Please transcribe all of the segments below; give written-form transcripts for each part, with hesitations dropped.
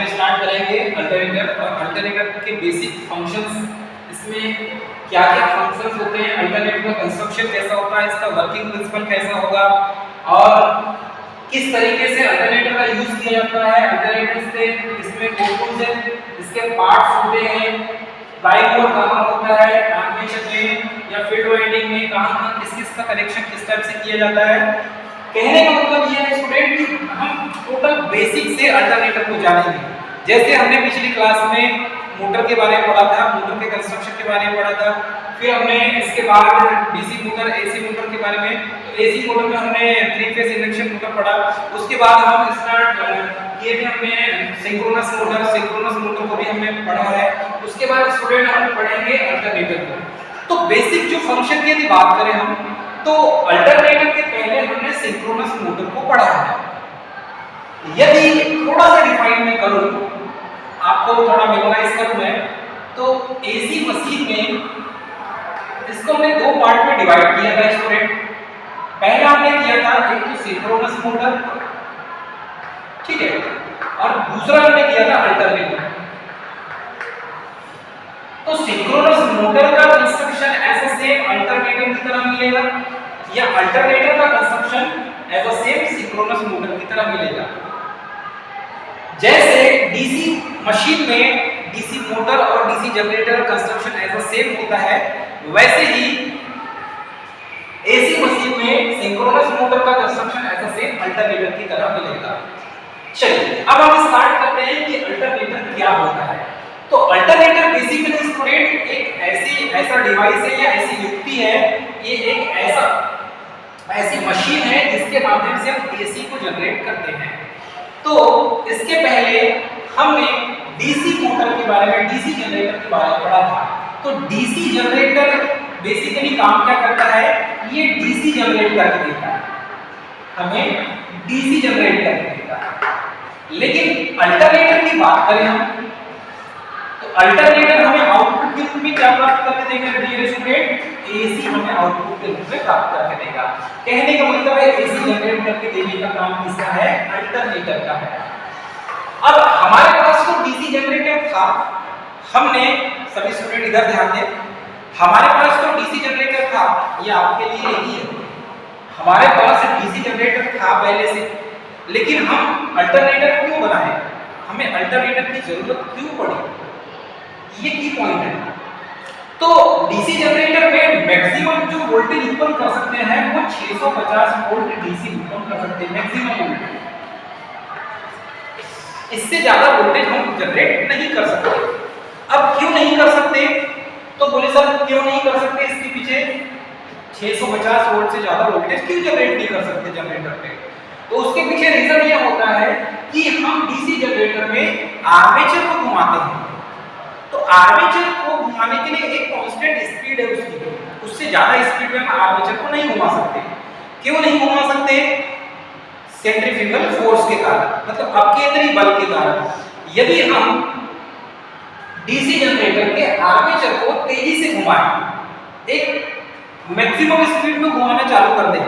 हम स्टार्ट करेंगे अल्टरनेटर और अल्टरनेटर के बेसिक फंक्शंस, इसमें क्या क्या फंक्शंस होते हैं, अल्टरनेटर का कंस्ट्रक्शन कैसा होता है, इसका वर्किंग प्रिंसिपल कैसा होगा और किस तरीके से अल्टरनेटर का यूज किया जाता है। अल्टरनेटर से इसमें कौन से इसके पार्ट्स होते हैं, प्राइम और कहाँ होता है, आर्मेचर में या फील्ड वाइंडिंग में कहाँ किस किस का कनेक्शन किस टाइप से किया जाता है। कहने का मतलब ये है स्टूडेंट कि हम टोटल बेसिक से अल्टरनेटर को जानेंगे। जैसे हमने पिछली क्लास में मोटर के बारे में पढ़ा था, मोटर के कंस्ट्रक्शन के बारे में पढ़ा था, फिर हमने इसके बाद डीसी मोटर एसी मोटर के बारे में, तो एसी मोटर में हमने 3 फेज इंडक्शन मोटर पढ़ा। उसके बाद हम स्टार्ट किए थे हमने सिंक्रोनस मोटर को भी हमने पढ़ा है। उसके बाद स्टूडेंट हम पढ़ेंगे अल्टरनेटर को। तो बेसिक जो फंक्शन की यदि बात करें हम, तो अल्टरनेटर के पहले हमने सिंक्रोनस मोटर को पढ़ा है। यदि थोड़ा सा डिफाइन मैं करूं, आपको थोड़ा मेमोराइज करूं मैं, तो एसी मशीन में इसको हमने दो पार्ट में डिवाइड किया था स्टूडेंट। पहला हमने किया था एक तो सिंक्रोनस मोटर, ठीक है, और दूसरा हमने किया था अल्टरनेटर। तो सिंक्रोनस मोटर का कंस्ट्रक्शन ऐसा सेम अल्टरनेटर की तरह मिलेगा या अल्टरनेटर का कंस्ट्रक्शन ऐसा सेम सिंक्रोनस मोटर की तरह मिलेगा। जैसे डीसी मशीन में डीसी मोटर और डीसी जनरेटर का कंस्ट्रक्शन ऐसा सेम होता है, वैसे ही एसी मशीन में सिंक्रोनस मोटर का कंस्ट्रक्शन ऐसा सेम अल्टरनेटर की तरह मिलेगा। चलिए अब हम स्टार्ट करते हैं कि अल्टरनेटर क्या होता है। तो अल्टरनेटर बेसिकली स्टूडेंट एक ऐसा डिवाइस है या ऐसी युक्ति है, ये एक ऐसी मशीन है जिसके माध्यम से हम एसी को जनरेट करते हैं। तो इसके पहले हमने डीसी मोटर के बारे में, डीसी जनरेटर के बारे में पढ़ा था। तो डीसी जनरेटर बेसिकली काम क्या करता है, ये डीसी जनरेट करके देता है, हमें डीसी जनरेट करके देता है। लेकिन अल्टरनेटर की बात करें हम, तो अल्टरनेटर हमें आउटपुट के रूप में क्या प्राप्त करके देगा डियर स्टूडेंट, एसी हमें आउटपुट के रूप में प्राप्त करके देगा। कहने का मतलब है एसी जनरेट करके देने का काम किसका है, अल्टरनेटर का है। अब हमारे पास तो डीसी जनरेटर था, हमने सभी स्टूडेंट इधर ध्यान दें, हमारे पास तो डीसी जनरेटर था, ये आपके लिए यही है, हमारे पास डीसी जनरेटर था पहले से, लेकिन हम अल्टरनेटर क्यों बनाए, हमें अल्टरनेटर की जरूरत क्यों पड़ी, ये की पॉइंट है। तो डीसी जनरेटर में मैक्सिमम जो वोल्टेज उत्पन्न कर सकते हैं वो 650 वोल्ट डीसी उत्पन्न कर सकते हैं, मैक्सिमम वोल्टेज। इससे ज्यादा वोल्टेज हम जनरेट नहीं कर सकते। अब क्यों नहीं कर सकते, तो बोले सर क्यों नहीं कर सकते, इसके पीछे 650 वोल्ट से ज्यादा वोल्टेज क्यों जनरेट नहीं कर सकते जनरेटर पे। तो उसके पीछे रीजन ये होता है कि हम डीसी जनरेटर में आर्मेचर को घुमाते हैं। तो आर्मेचर को घुमाने के लिए एक कांस्टेंट स्पीड है उसकी, उससे ज्यादा स्पीड में हम आर्मेचर को नहीं घुमा सकते। क्यों नहीं घुमा सकते, सेंट्रीफ्यूगल फोर्स के कारण, मतलब अपकेंद्री बल के कारण। यदि हम डीसी जनरेटर के आर्मेचर को तेजी से घुमाएं, एक मैक्सिमम स्पीड में घुमाना चालू कर दें,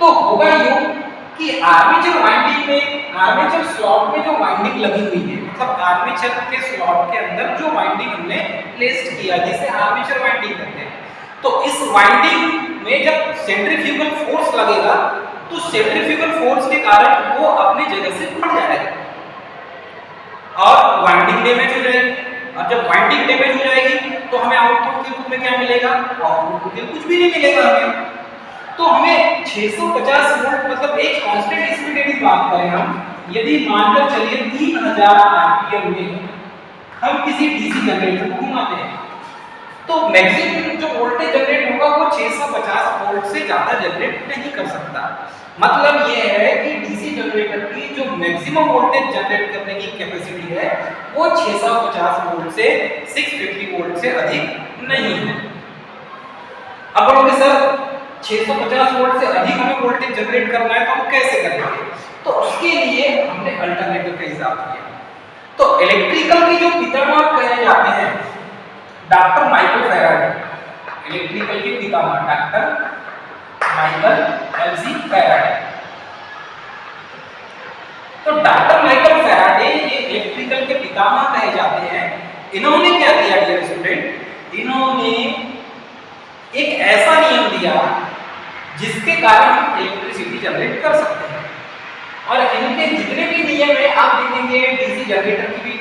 तो होगा यूं कि आर्मेचर वाइंडिंग में, आर्मेचर स्लॉट में जो वाइंडिंग लगी हुई है, मतलब आर्मेचर के स्लॉट के अंदर जो वाइंडिंग हमने प्लेस्ड किया, जिसे आर्मेचर वाइंडिंग कहते हैं, तो इस वाइंडिंग में जब सेंट्रीफ्यूगल फोर्स लगेगा तो सेंट्रीफ्यूगल फोर्स के कारण वो अपनी जगह से उठ जाएगा और वाइंडिंग डैमेज हो जाएगी। और जब वाइंडिंग डैमेज हो जाएगी तो हमें आउटपुट के रूप में क्या मिलेगा, आउटपुट के कुछ भी नहीं मिलेगा हमें। तो हमें 650 वोल्ट मतलब एक कांस्टेंट स्पीड यदि बात करें हम, यदि मानकर चलिए 3000 आरपीएम में हम किसी डीसी जनरेटर को घुमाते हैं, तो मैक्सिमम जो वोल्टेज जनरेट होगा वो 650 वोल्ट से ज्यादा जनरेट नहीं कर सकता। मतलब ये है कि डीसी जनरेटर की जो मैक्सिमम वोल्टेज जनरेट करने की कैपेसिटी है वो 650 वोल्ट से 650 वोल्ट से अधिक नहीं है। अब बोलोगे सर 650 वोल्ट से अधिक हमें वोल्टेज जनरेट करना है तो हम कैसे करेंगे, तो उसके लिए हमने अल्टरनेटर का इजाफा किया। तो इलेक्ट्रिकल के जो पितामह कहे जाते हैं डॉक्टर माइकल फैराडे, इलेक्ट्रिकल के पितामह डॉक्टर माइकल एलसी फैराडे। तो डॉक्टर माइकल फैराडे ये इलेक्ट्रिकल के इन्होंने क्या किया डियर स्टूडेंट, इन्होंने एक ऐसा नियम दिया जिसके कारण हम इलेक्ट्रिसिटी जनरेट कर सकते हैं। और इनके जितने भी नियम है आप देखेंगे डीसी जनरेटर की भी,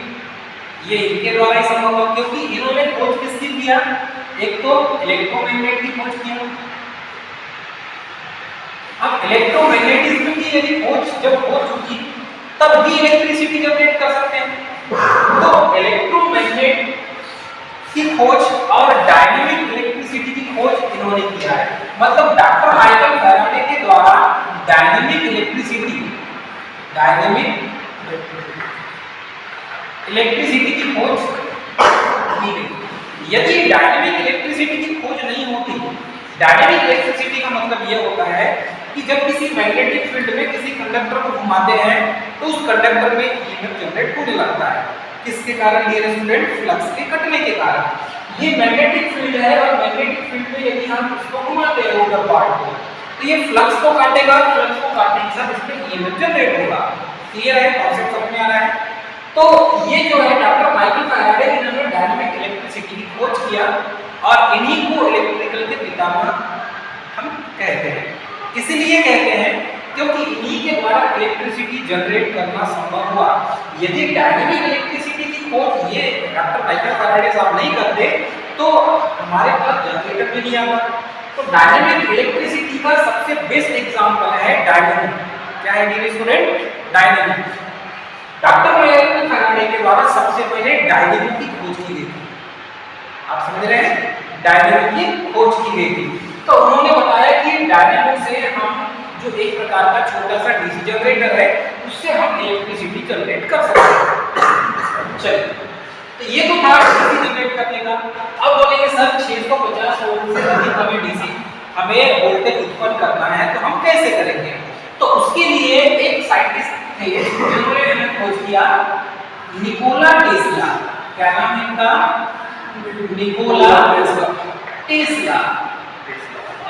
ये इनके द्वारा ही संभव हुआ, क्योंकि इन्होंने खोज किसकी किया, एक तो इलेक्ट्रोमैग्नेट की खोज किया। अब इलेक्ट्रोमैग्नेटिज्म की यदि खोज जब हो चुकी तब भी इलेक्ट्रिसिटी जनरेट कर सकते हैं। तो इलेक्ट्रोमैग्नेट की खोज और डायनेमिक इलेक्ट्रिसिटी की खोज इन्होंने किया है। मतलब डॉक्टर माइकल फैराडे के द्वारा डायनेमिक इलेक्ट्रिसिटी की खोज की गई। यदि डायनेमिक इलेक्ट्रिसिटी की खोज नहीं होती, डायनेमिक इलेक्ट्रिसिटी का मतलब यह होता है कि जब किसी मैग्नेटिक फील्ड में किसी कंडक्टर को घुमाते हैं तो उस कंडक्टर में ईएमएफ जनरेट होने लगता है। किसके कारण डियर स्टूडेंट, फ्लक्स के कटने के कारण। ये मैग्नेटिक फील्ड है और मैग्नेटिक फील्ड में यदि हम इसको घुमाते हैं रोटर पार्ट को तो ये फ्लक्स को काटेगा, फ्लक्स को काटने के साथ इसमें ईएमएफ जनरेट होगा। क्लियर है, कॉन्सेप्ट समझ में आ रहा है। तो ये जो है डॉक्टर माइकल फैराडे, इन्होंने डायनेमिक इलेक्ट्रिसिटी की खोज किया और इन्हीं को इलेक्ट्रिकल के पितामह हम कहते हैं। इसीलिए कहते हैं क्योंकि इन्हीं के द्वारा इलेक्ट्रिसिटी जनरेट करना संभव हुआ। यदि डायनेमिक इलेक्ट्रिसिटी की खोज ये डॉक्टर माइकल फैराडे साहब नहीं करते तो हमारे पास जनरेटर भी नहीं आता। तो डायनेमिक इलेक्ट्रिसिटी का सबसे बेस्ट एग्जांपल है डायनेमिक। क्या है dear student, dynamic. Doctor Michael Faraday के द्वारा सबसे पहले डायनेमिक की खोज की गई थी। आप समझ रहे हैं, डायनेमिक की खोज की गई थी। तो उन्होंने बताया कि डायनेमिक से हम जो एक प्रकार का छोटा सा डीसी जनरेटर है उससे हम इलेक्ट्रिसिटी जनरेट कर सकते हैं। चलिए, तो ये तो था डीसी जनरेट करने का। अब बोलेंगे सर 650 वोल्ट से अधिक हमें डीसी हमें वोल्टेज उत्पन्न करना है तो हम कैसे करेंगे। तो उसके लिए एक साइंटिस्ट थे जिन्होंने खोज किया, निकोला टेस्ला। क्या नाम है इनका, निकोला टेस्ला।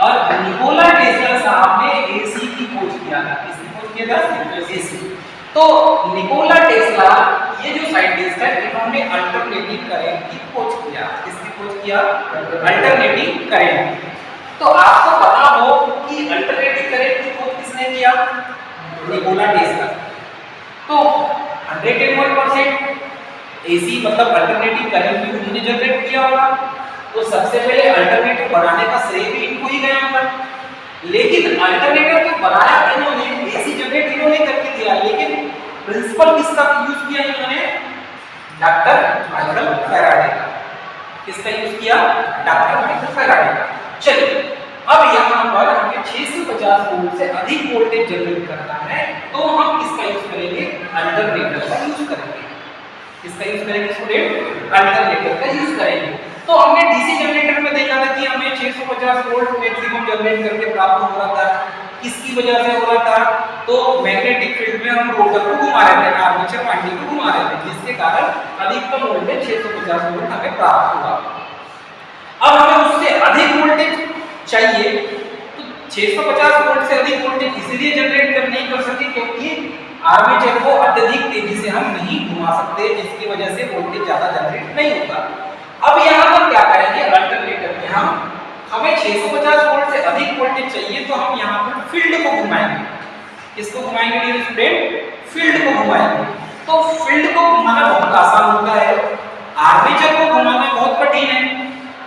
और निकोला टेस्ला साहब ने एसी की खोज किया था। किसकी खोज किया था, एसी। तो निकोला टेस्ला ये जो साइंटिस्ट है इन्होंने अल्टरनेटिंग करंट की खोज किया। किसकी खोज किया, अल्टरनेटिंग करंट। तो आपको पता हो कि अल्टरनेटिंग करंट की खोज किसने किया, निकोला टेस्ला। तो 101% एसी मतलब अल्टरनेटिंग करंट भी उन्होंने जनरेट किया होगा। तो सबसे पहले अल्टरनेटर बनाने का श्रेय भी इनको ही गया होगा। लेकिन अल्टरनेटर तो बनाया इन्होंने, एसी जनरेट इन्होंने करके दिया, लेकिन प्रिंसिपल किसका यूज किया इन्होंने, डॉक्टर माइकल फैराडे का। किसका यूज किया, डॉक्टर माइकल फैराडे का। चलिए, अब यहाँ पर हमें 650 वोल्ट से अधिक वोल्टेज जनरेट करना है तो हम किसका यूज करेंगे, अल्टरनेटर का यूज करेंगे। किसका यूज करेंगे स्टूडेंट, अल्टरनेटर का यूज करेंगे। तो हमने डीसी जनरेटर में देखा था कि हमें 650 वोल्ट मैक्सिमम जनरेट करके प्राप्त हो रहा था। किसकी वजह से हो रहा था, तो मैग्नेटिक फील्ड में हम रोटर को घुमा रहे थे, आर्मेचर वाइंडिंग को घुमा रहे थे, जिसके कारण अधिकतम वोल्टेज 650 वोल्ट हमें प्राप्त हुआ। अब हमें उससे अधिक वोल्टेज चाहिए तो 650 वोल्ट से अधिक वोल्टेज इसलिए जनरेट नहीं कर सकते क्योंकि आर्मेचर को अत्यधिक तेजी से हम नहीं घुमा सकते, जिसकी वजह से वोल्टेज ज्यादा जनरेट नहीं होगा। अब यहाँ पर क्या करेंगे, अल्टरनेटर में हमें 650 वोल्ट से अधिक वोल्टेज चाहिए तो हम यहाँ पर फील्ड को घुमाएंगे। किसको घुमाएंगे डियर स्टूडेंट, फील्ड को घुमाएंगे। तो फील्ड को घुमाना बहुत आसान होता है, आर्मेचर को घुमाना बहुत कठिन है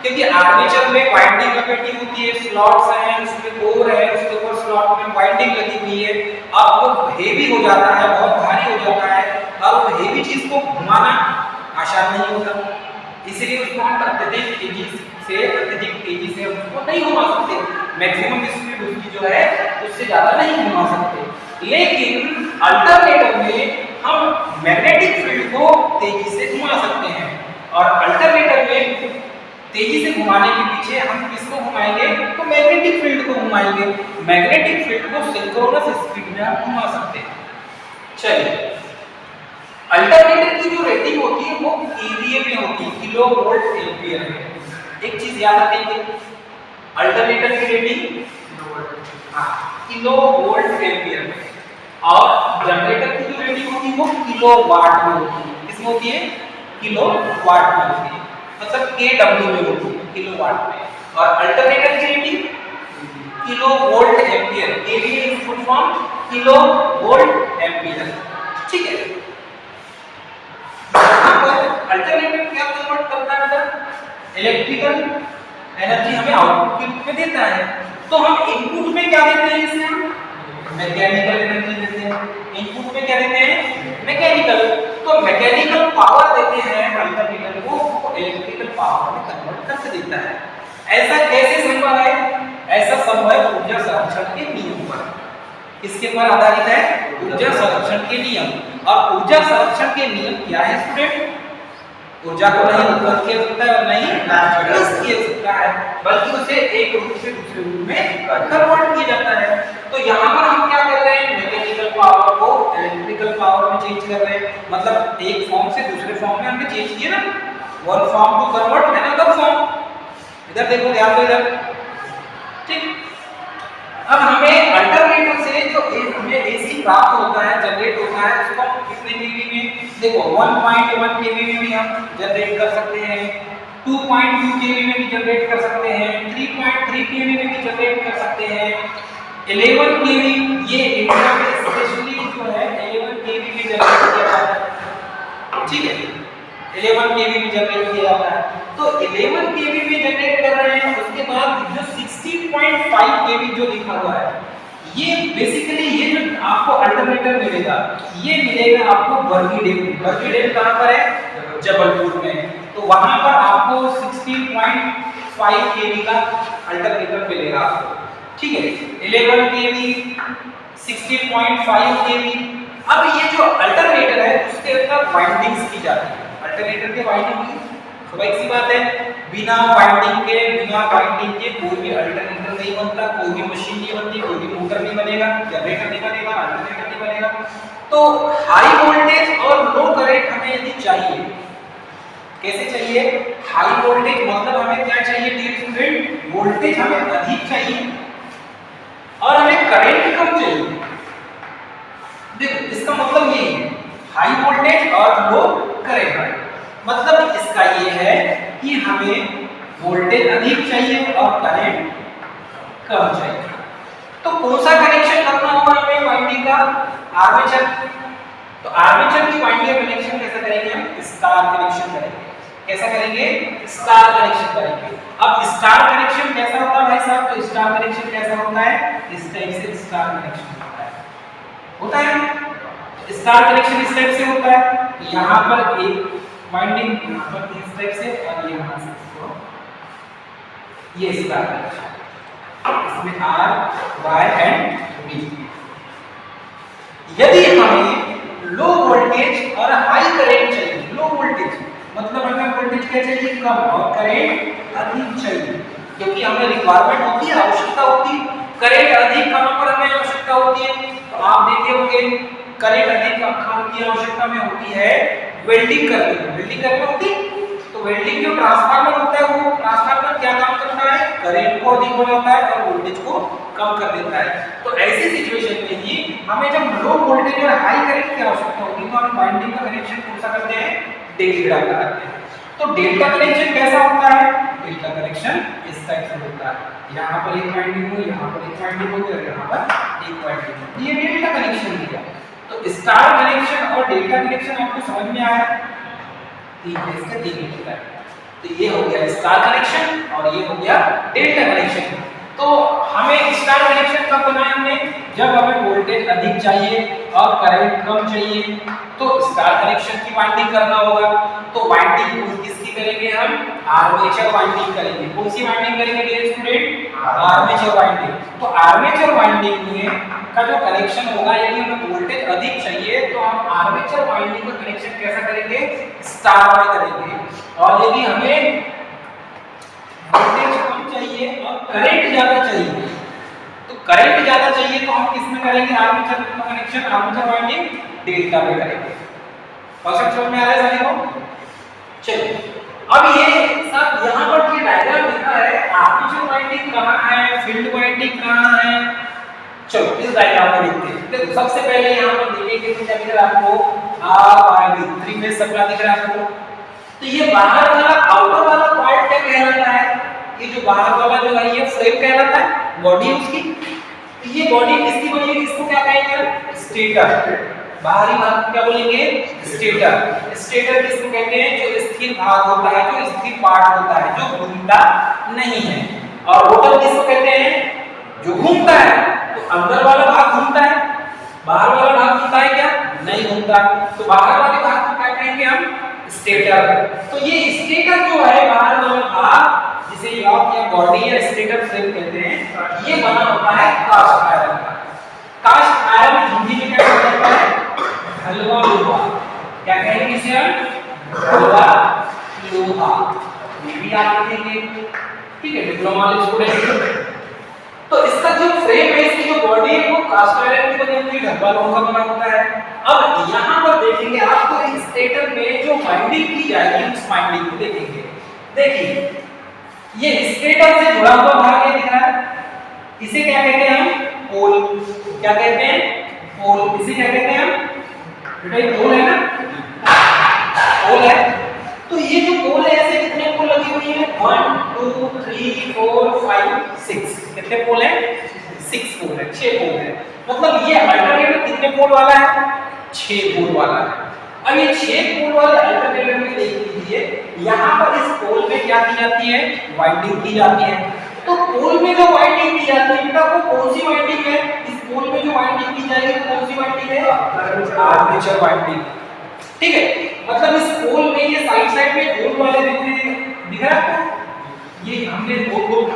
क्योंकि आर्मेचर में वाइंडिंग लपेटी होती है, स्लॉट्स हैं, उसमें कोर है, उसके ऊपर स्लॉट में वाइंडिंग लगी हुई है। अब वो हेवी हो जाता है, बहुत भारी हो जाता है और वो हेवी चीज को घुमाना आसान नहीं होता। इसलिए उसको हम अत्यधिक तेजी से उसको नहीं घुमा सकते, मैक्सिमम स्पीड उसकी जो है उससे ज्यादा नहीं घुमा सकते। लेकिन अल्टरनेटर में हम मैग्नेटिक फील्ड को तेजी से घुमा सकते हैं और अल्टरनेटर में तेजी से घुमाने के पीछे हम किसको घुमाएंगे, तो मैग्नेटिक फील्ड को घुमाएंगे। मैग्नेटिक फील्ड को सिंक्रोनस स्पीड में हम घुमा सकते हैं। चलिए, अल्टरनेटर की जो रेटिंग होती है वो केवीए में होती है, किलो वोल्ट एम्पियर में। एक चीज याद रखेंगे, अल्टरनेटर की रेटिंग किलो वोल्ट एम्पियर में और जनरेटर की जो रेटिंग होती है वो किलो वाट में होती है। किसमें होती है, किलो वाट में होती है, मतलब kW में होती है, किलो वाट में। और अल्टरनेटर की rating kilo volt ampere, KVA is full form kilo volt ampere, ठीक है। यहाँ पर अल्टरनेटर क्या कन्वर्ट करता है बेटा, इलेक्ट्रिकल एनर्जी हमें आउटपुट के रूप में देता है। तो हम इनपुट में क्या देते हैं, इसे हम मैकेनिकल एनर्जी देते हैं। इनपुट में क्या देते हैं, मैकेनिकल। तो मैकेनिकल पावर देते हैं अल्टरनेटर को इलेक्ट्रिकल पावर में कन्वर्ट करके देता है। ऐसा कैसे संभव है, ऐसा संभव है ऊर्जा संरक्षण के नियम पर। किसके पर आधारित है, ऊर्जा संरक्षण के नियम। और ऊर्जा संरक्षण के नियम क्या है स्टूडेंट, ऊर्जा को नहीं उत्पन्न किया सकता है और नहीं नष्ट किया सकता है, बल्कि उसे एक रूप से दूसरे रूप में कन्वर्ट किया जाता है। तो यहाँ पर हम क्या कर रहे हैं, मैकेनिकल पावर को इलेक्ट्रिकल पावर में चेंज कर रहे हैं, मतलब एक फॉर्म से दूसरे फॉर्म में हमने चेंज किया ना, one form to convert another form. इधर देखो, ध्यान दो इधर, ठीक। अब हमें अल्टरनेटर से जो हमें एसी प्राप्त होता है, जनरेट होता है, उसको हम कितने केवी में, देखो 1.1 केवी में भी हम जनरेट कर सकते हैं, 2.2 केवी में भी जनरेट कर सकते हैं, 3.3 केवी में भी जनरेट कर सकते हैं, 11 केवी, ये इंडिया में स्पेशली जो है 11 केवी में जनरेट किया जाता है, ठीक है, 11 केवी में जनरेट किया जाता है। तो 11 केवी में जनरेट कर रहे हैं, उसके बाद जो 16.5 केवी जो लिखा हुआ है, ये बेसिकली ये जो आपको अल्टरनेटर मिलेगा, ये मिलेगा आपको बर्गीडेल। बर्गीडेल कहां पर है, जबलपुर में। तो वहां पर आपको 16.5 केवी का अल्टरनेटर मिलेगा आपको, ठीक है, 11 केवी, 16.5 केवी। अब ये जो अल्टरनेटर है उसके अंदर वाइंडिंग्स की जाती है, अल्टरनेटर के वाइंडिंग तो एक सी बात है, बिना वाइंडिंग के कोई भी अल्टरनेटर नहीं बनता, कोई भी मशीन नहीं बनती, कोई भी मोटर नहीं बनेगा, जनरेटर नहीं बनेगा, अल्टरनेटर नहीं बनेगा। तो हाई वोल्टेज और लो करंट हमें यदि चाहिए, कैसे चाहिए, हाई वोल्टेज मतलब हमें क्या चाहिए डियर स्टूडेंट, वोल्टेज हमें अधिक चाहिए और हमें करंट कम चाहिए। देखो इसका मतलब ये है, हाई वोल्टेज और लो करंट, मतलब इसका ये है कि हमें वोल्टेज अधिक चाहिए और करंट कम चाहिए। तो कौन सा कनेक्शन करना होगा हमें वाइंडिंग का, आर्मेचर। तो आर्मेचर की वाइंडिंग का कनेक्शन कैसे करेंगे हम, स्टार कनेक्शन करेंगे। कैसा करेंगे, स्टार कनेक्शन करेंगे। अब स्टार कनेक्शन कैसा होता है भाई साहब, तो स्टार कनेक्शन कैसा होता है, इस टाइप से स्टार कनेक्शन होता है। स्टार कनेक्शन इस टाइप से होता है, यहाँ पर एक वाइंडिंग यहाँ पर इस टाइप से और ये यहाँ से इसको, ये स्टार कनेक्शन, इसमें R, Y एंड B। यदि हमें लो वोल्टेज और हाई करंट चाहिए, लो वोल्टेज मतलब हमें वोल्टेज क्या चाहिए, कम, और करंट अधिक चाहिए, क्योंकि हमें रिक्वायरमेंट होती है, आवश्यकता होती है, करंट अधिक कहां पर हमें आवश्यकता होती है, तो आप देखे होंगे करंट अधिक कहां की आवश्यकता में होती है, वेल्डिंग करने में। वेल्डिंग करने होती है, तो वेल्डिंग जो ट्रांसफार्मर होता है, वो ट्रांसफार्मर क्या काम करता है, करंट को अधिक बनाता है और वोल्टेज को कम कर देता है। तो ऐसी सिचुएशन में ही हमें जब लो वोल्टेज और हाई करंट की आवश्यकता होती है, तो हम वाइंडिंग का कनेक्शन कौन सा करते हैं, डेल्टा का करते हैं। तो डेल्टा कनेक्शन कैसा होता है, डेल्टा कनेक्शन इस टाइप से होता है, यहाँ पर एक वाइंडिंग हो, यहाँ पर एक वाइंडिंग हो और यहाँ पर एक वाइंडिंग हो, ये डेल्टा कनेक्शन दिया। तो स्टार कनेक्शन और डेल्टा कनेक्शन आपको समझ में आया, तीन फेज का तीन होता है। तो ये हो गया स्टार कनेक्शन और ये हो गया डेल्टा कनेक्शन। तो हमें स्टार कनेक्शन कब बनाया हमने, जब हमें वोल्टेज अधिक चाहिए और करंट कम चाहिए, तो स्टार कनेक्शन की वाइंडिंग करना होगा। तो वाइंडिंग किसकी करेंगे हम, आर्मेचर वाइंडिंग करेंगे। कौन सी वाइंडिंग करेंगे डियर स्टूडेंट, आर्मेचर वाइंडिंग। तो आर्मेचर वाइंडिंग में का जो कनेक्शन होगा, यदि हमें वोल्टेज अधिक चाहिए तो हम आर्मेचर वाइंडिंग का कनेक्शन कैसा करेंगे, स्टार में करेंगे। और यदि हमें वोल्टेज कम चाहिए और करंट ज्यादा चाहिए, तो करंट ज्यादा चाहिए तो हम किसमें करेंगे, आर्मेचर का कनेक्शन, आर्मेचर वाइंडिंग डेल्टा में करेंगे। कॉन्सेप्ट समझ में आ रहा है सभी को। चलिए अब ये सब यहाँ पर ये डायग्राम लिखा है, आर्मेचर वाइंडिंग कहाँ है, फील्ड वाइंडिंग कहाँ है। चलो इस डायग्राम में देखते हैं। देखो सबसे पहले यहाँ पर देखिए कि क्या दिख रहा है आपको, R वाइंडिंग, 3 फेज सप्लाई दिख रहा है आपको, बाहर वाला आउटर वाला पार्ट क्या कहलाता है? ये जो बाहर वाला जो है ये फ्रेम कहलाता है, बॉडी उसकी। ये बॉडी किसकी बनी है? इसको क्या कहेंगे? स्टेटर। बाहरी भाग को क्या बोलेंगे? स्टेटर। स्टेटर किसको कहते हैं? जो स्थिर भाग होता है, जो स्थिर पार्ट होता है, जो घूमता नहीं है। और रोटर किसको कहते हैं? जो घूमता है। तो अंदर वाला भाग घूमता है, बाहर वाला भाग घूमता है क्या? नहीं घूमता। तो बाहर वाले भाग को क्या कहेंगे हम? स्टेटर। तो ये स्टेटर जो है बाहर वाला भाग, जिसे यॉक या बॉडी या स्टेटर फ्रेम कहते हैं, ये बना होता है कास्ट आयरन का। कास्ट आयरन हिंदी में क्या कहते हैं? हलवा लोहा। क्या कहेंगे इसे हम? हलवा लोहा। ये भी आप लिखेंगे, ठीक है, डिप्लोमा वाले स्टूडेंट। तो इसका जो फ्रेम है, इसकी जो बॉडी है, वो कास्ट आयरन की बनी होती है, हलवा लोहा का बना होता है। अब यहाँ पर देखेंगे आप, तो स्टेटर में जो वाइंडिंग की जाएगी उस वाइंडिंग को देखेंगे। देखिए ये स्टेटर से जुड़ा हुआ भाग ये दिख रहा है, इसे क्या कहते हैं हम? पोल। क्या कहते हैं? पोल। इसे क्या कहते हैं हम? बेटा ये पोल है ना, पोल है। तो ये जो पोल है, ऐसे कितने पोल लगी हुई है? 1 2 3 4 5 6। कितने पोल है? 6 पोल है, 6 पोल है। मतलब ये अल्टरनेटर कितने पोल वाला है? 6 पोल वाला है। अब ये 6 पोल वाले अल्टरनेटर में देख लीजिए, यहाँ पर इस पोल में क्या की जाती है? वाइंडिंग की जाती है। तो पोल में जो वाइंडिंग की जाती है बेटा, वो कौन सी वाइंडिंग है? इस पोल में जो वाइंडिंग की जाएगी वो कौन सी वाइंडिंग है? Armature winding. ठीक है, मतलब इस पोल में ये साइड साइड में गोल वाले दिख रहा है आपको? ये हमने गोल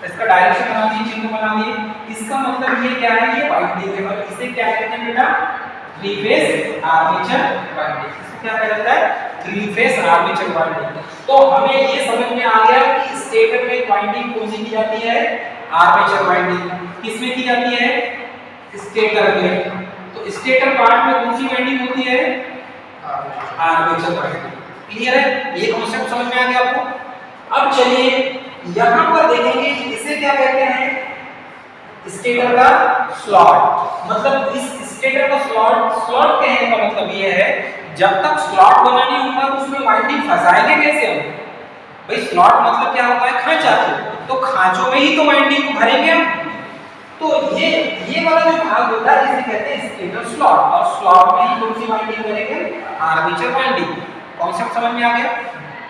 इसका डायरेक्शन बना दिए, चिन्ह बना दिए। इसका मतलब ये क्या है? ये वाइंडिंग है। और इसे क्या कहते हैं बेटा? Three phase armature winding. इसको क्या कहता है? Three phase armature winding. तो हमें ये समझ में आ गया कि स्टेटर में वाइंडिंग कौन सी की जाती है? Armature winding. किसमें की जाती है? स्टेटर में। तो स्टेटर पार्ट में कौन सी वाइंडिंग होती है? Armature winding. क्लियर है? ये कांसेप्ट समझ में आ गया आपको? अब चलिए यहां पर देखेंगे, इसे क्या कहते हैं? स्टेटर का स्लॉट। मतलब इस स्टेटर का स्लॉट कहने का मतलब ये है, जब तक स्लॉट बना नहीं होगा तो उसमें वाइंडिंग फंसाएंगे कैसे हम? भाई स्लॉट मतलब क्या होता है? खांचा। तो खांचों में ही तो वाइंडिंग को भरेंगे हम। तो ये वाला जो भाग होता है इसे कहते हैं स्टेटर स्लॉट। और स्लॉट में ही कौन सी वाइंडिंग करेंगे? Armature winding. कॉन्सेप्ट समझ में आ गया?